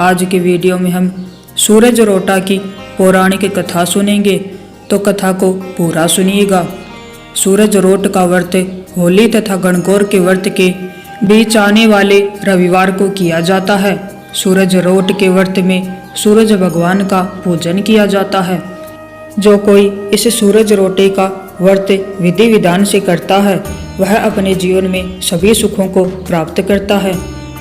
आज की वीडियो में हम सूरज रोटा की पौराणिक कथा सुनेंगे, तो कथा को पूरा सुनिएगा। सूरज रोट का व्रत होली तथा गणगौर के व्रत के बीच आने वाले रविवार को किया जाता है। सूरज रोट के व्रत में सूरज भगवान का पूजन किया जाता है। जो कोई इस सूरज रोटे का व्रत विधि विधान से करता है वह अपने जीवन में सभी सुखों को प्राप्त करता है।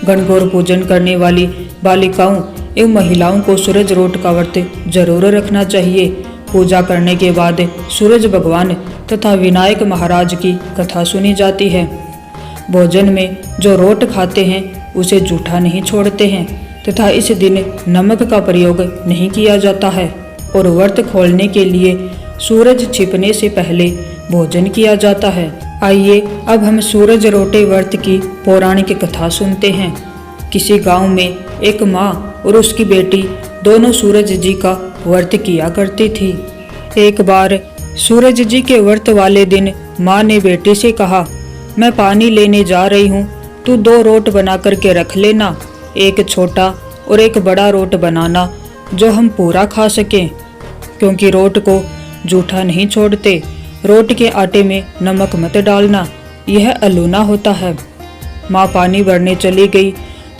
गणगौर पूजन करने वाली बालिकाओं एवं महिलाओं को सूरज रोट का व्रत जरूर रखना चाहिए। पूजा करने के बाद सूरज भगवान तथा विनायक महाराज की कथा सुनी जाती है। भोजन में जो रोट खाते हैं उसे जूठा नहीं छोड़ते हैं तथा इस दिन नमक का प्रयोग नहीं किया जाता है और व्रत खोलने के लिए सूरज छिपने से पहले भोजन किया जाता है। आइए अब हम सूरज रोटे व्रत की पौराणिक कथा सुनते हैं। किसी गांव में एक माँ और उसकी बेटी दोनों सूरज जी का व्रत किया करती थी। एक बार सूरज जी के व्रत वाले दिन माँ ने बेटी से कहा, मैं पानी लेने जा रही हूँ, तू 2 रोट बना करके रख लेना, एक छोटा और एक बड़ा रोट बनाना जो हम पूरा खा सकें, क्योंकि रोट को जूठा नहीं छोड़ते। रोट के आटे में नमक मत डालना, यह अलूना होता है। माँ पानी भरने चली गई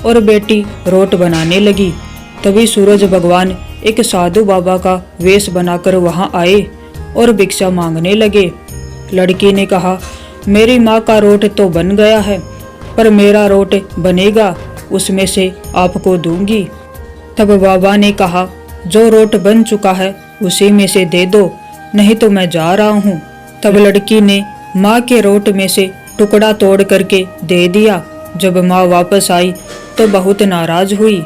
और बेटी रोट बनाने लगी। तभी सूरज भगवान एक साधु बाबा का वेश बनाकर वहां आए और भिक्षा मांगने लगे। लड़की ने कहा, मेरी माँ का रोट तो बन गया है, पर मेरा रोट बनेगा, उसमें से आपको दूंगी। तब बाबा ने कहा, जो रोट बन चुका है उसी में से दे दो, नहीं तो मैं जा रहा हूँ। तब लड़की ने माँ के रोट में से टुकड़ा तोड़ करके दे दिया। जब माँ वापस आई तो बहुत नाराज हुई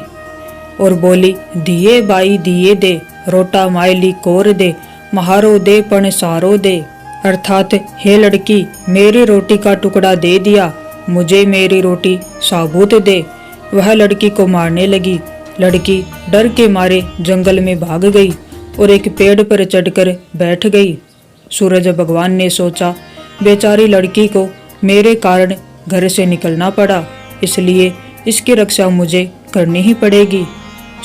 और बोली, दिए बाई दिए दे, रोटा मायली कोर दे, महारो दे पण सारो दे। अर्थात, हे लड़की, मेरी रोटी का टुकड़ा दे दिया, मुझे मेरी रोटी साबुत दे। वह लड़की को मारने लगी। लड़की डर के मारे जंगल में भाग गई और एक पेड़ पर चढ़कर बैठ गई। सूरज भगवान ने सोचा, बेचारी लड़की को मेरे कारण घर से निकलना पड़ा, इसलिए इसकी रक्षा मुझे करनी ही पड़ेगी।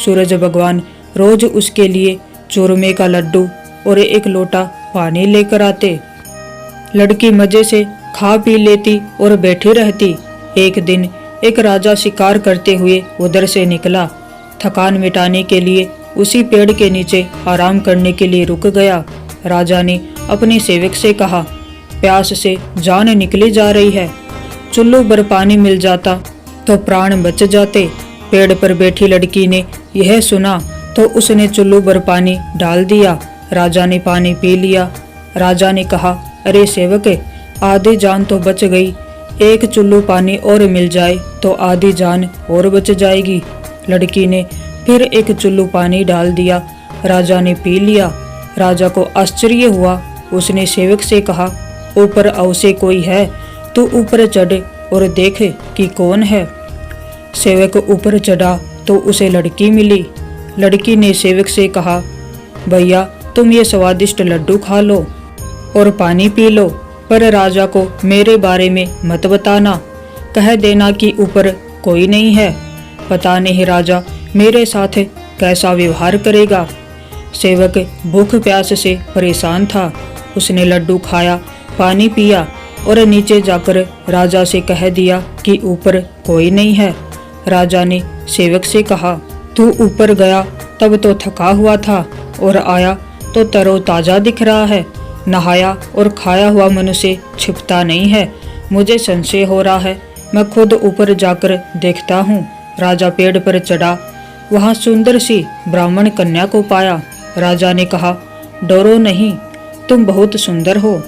सूरज भगवान रोज उसके लिए चूरमे का लड्डू और एक लोटा पानी लेकर आते। लड़की मजे से खा पी लेती और बैठी रहती। एक दिन एक राजा शिकार करते हुए उधर से निकला। थकान मिटाने के लिए उसी पेड़ के नीचे आराम करने के लिए रुक गया। राजा ने अपने सेवक से कहा, प्यास से जान निकली जा रही है, चुल्लू भर पानी मिल जाता तो प्राण बच जाते। पेड़ पर बैठी लड़की ने यह सुना तो उसने चुल्लू भर पानी डाल दिया। राजा ने पानी पी लिया। राजा ने कहा, अरे सेवक, आधी जान तो बच गई, एक चुल्लू पानी और मिल जाए तो आधी जान और बच जाएगी। लड़की ने फिर एक चुल्लू पानी डाल दिया। राजा ने पी लिया। राजा को आश्चर्य हुआ। उसने सेवक से कहा, ऊपर अवश्य कोई है, तू ऊपर चढ़ और देख कि कौन है। सेवक ऊपर चढ़ा तो उसे लड़की मिली। लड़की ने सेवक से कहा, भैया, तुम ये स्वादिष्ट लड्डू खा लो और पानी पी लो, पर राजा को मेरे बारे में मत बताना, कह देना कि ऊपर कोई नहीं है। पता नहीं राजा मेरे साथ कैसा व्यवहार करेगा। सेवक भूख प्यास से परेशान था। उसने लड्डू खाया, पानी पिया और नीचे जाकर राजा से कह दिया कि ऊपर कोई नहीं है। राजा ने सेवक से कहा, तू ऊपर गया तब तो थका हुआ था और आया तो तरोताजा दिख रहा है। नहाया और खाया हुआ मनुष्य छिपता नहीं है। मुझे संशय हो रहा है, मैं खुद ऊपर जाकर देखता हूँ। राजा पेड़ पर चढ़ा। वहाँ सुंदर सी ब्राह्मण कन्या को पाया। राजा ने कहा, डरो नहीं, तुम बहुत सुंदर हो,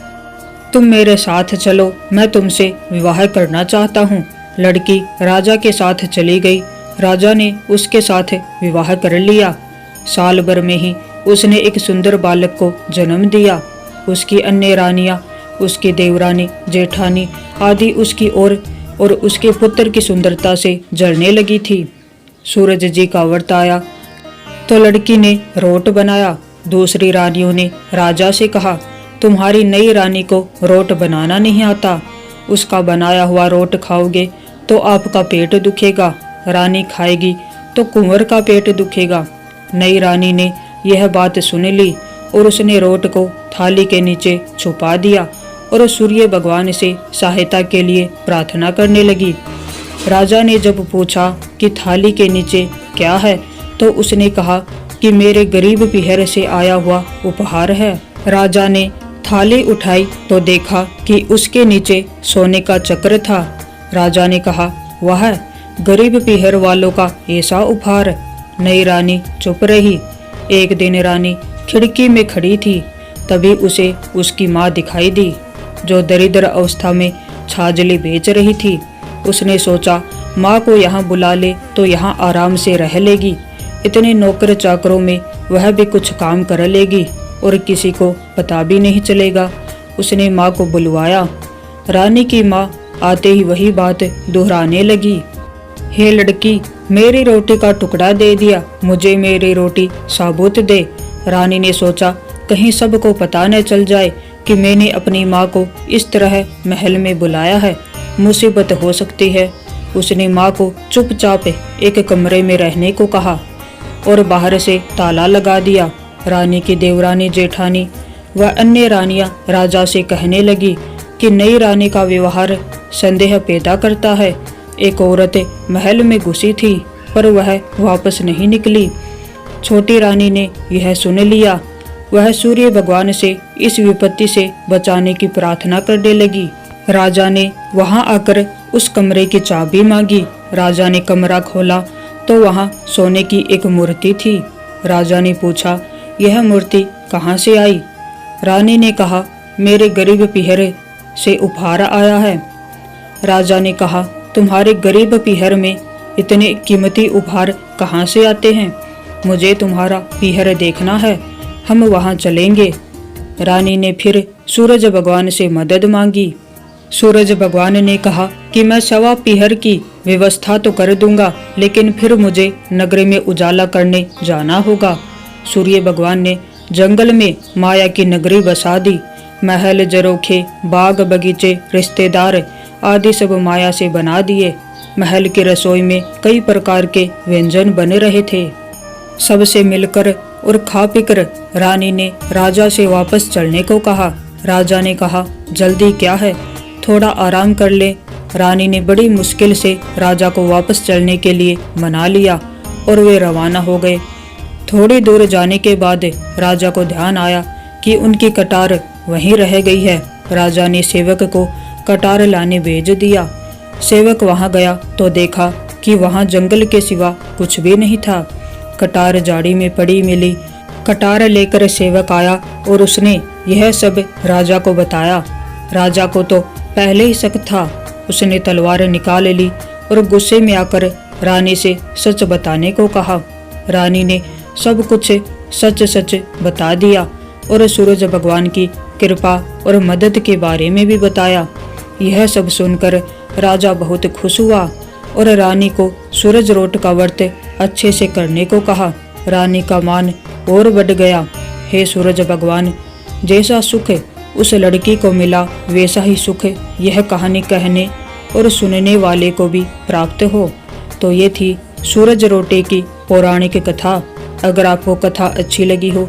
तुम मेरे साथ चलो, मैं तुमसे विवाह करना चाहता हूँ। लड़की राजा के साथ चली गई। राजा ने उसके साथ विवाह कर लिया। साल भर में ही उसने एक सुंदर बालक को जन्म दिया। उसकी अन्य रानियां, उसकी देवरानी, जेठानी आदि उसकी और उसके पुत्र की सुंदरता से जलने लगी थी। सूरज जी का व्रत आया तो लड़की ने रोट बनाया। दूसरी रानियों ने राजा से कहा, तुम्हारी नई रानी को रोट बनाना नहीं आता, उसका बनाया हुआ रोट खाओगे तो आपका पेट दुखेगा। रानी खाएगी तो कुंवर का पेट दुखेगा। नई रानी ने यह बात सुन ली और उसने रोट को थाली के नीचे छुपा दिया और सूर्य भगवान से सहायता के लिए प्रार्थना करने लगी। राजा ने जब पूछा कि थाली के नीचे क्या है, तो उसने कहा कि मेरे गरीब पीहर से आया हुआ उपहार है। राजा ने थाली उठाई तो देखा कि उसके नीचे सोने का चक्र था। राजा ने कहा, वह गरीब पीहर वालों का ऐसा उपहार। नई रानी चुप रही। एक दिन रानी खिड़की में खड़ी थी, तभी उसे उसकी माँ दिखाई दी, जो दरिद्र अवस्था में छाजली बेच रही थी। उसने सोचा, माँ को यहाँ बुला ले तो यहाँ आराम से रह लेगी। इतने नौकर चाकरों में वह भी कुछ काम कर लेगी और किसी को पता भी नहीं चलेगा। उसने माँ को बुलवाया। रानी की माँ आते ही वही बात दोहराने लगी, हे लड़की, मेरी रोटी का टुकड़ा दे दिया, मुझे मेरी रोटी साबुत दे। रानी ने सोचा, कहीं सबको पता न चल जाए कि मैंने अपनी माँ को इस तरह महल में बुलाया है, मुसीबत हो सकती है। उसने माँ को चुपचाप एक कमरे में रहने को कहा और बाहर से ताला लगा दिया। रानी की देवरानी जेठानी व अन्य रानियां राजा से कहने लगी कि नई रानी का व्यवहार संदेह पैदा करता है। एक औरत महल में घुसी थी पर वह वापस नहीं निकली। छोटी रानी ने यह सुन लिया। वह सूर्य भगवान से इस विपत्ति से बचाने की प्रार्थना करने लगी। राजा ने वहां आकर उस कमरे की चाबी मांगी। राजा ने कमरा खोला तो वहां सोने की एक मूर्ति थी। राजा ने पूछा, यह मूर्ति कहाँ से आई? रानी ने कहा, मेरे गरीब पीहर से उपहार आया है। राजा ने कहा, तुम्हारे गरीब पीहर में इतने कीमती उपहार कहाँ से आते हैं? मुझे तुम्हारा पीहर देखना है, हम वहां चलेंगे। रानी ने फिर सूरज भगवान से मदद मांगी। सूरज भगवान ने कहा कि मैं 1.25 पीहर की व्यवस्था तो कर दूंगा, लेकिन फिर मुझे नगर में उजाला करने जाना होगा। सूर्य भगवान ने जंगल में माया की नगरी बसा दी। महल, जरोखे, बाग बगीचे, रिश्तेदार आदि सब माया से बना दिए। महल की रसोई में कई प्रकार के व्यंजन बन रहे थे। सबसे मिलकर और खा पीकर रानी ने राजा से वापस चलने को कहा। राजा ने कहा, जल्दी क्या है, थोड़ा आराम कर ले। रानी ने बड़ी मुश्किल से राजा को वापस चलने के लिए मना लिया और वे रवाना हो गए। थोड़ी दूर जाने के बाद राजा को ध्यान आया कि उनकी कटार वहीं रह गई है। राजा ने सेवक को कटार लाने भेज दिया। सेवक वहां गया तो देखा कि वहां जंगल के सिवा कुछ भी नहीं था। कटार झाड़ी में पड़ी मिली। कटार लेकर सेवक आया और उसने यह सब राजा को बताया। राजा को तो पहले ही शक था। उसने तलवार निकाल ली और गुस्से में आकर रानी से सच बताने को कहा। रानी ने सब कुछ सच सच बता दिया और सूरज भगवान की कृपा और मदद के बारे में भी बताया। यह सब सुनकर राजा बहुत खुश हुआ और रानी को सूरज रोट का व्रत अच्छे से करने को कहा। रानी का मान और बढ़ गया। हे सूरज भगवान, जैसा सुख उस लड़की को मिला वैसा ही सुख यह कहानी कहने और सुनने वाले को भी प्राप्त हो। तो ये थी सूरज रोटे की पौराणिक कथा। अगर आपको कथा अच्छी लगी हो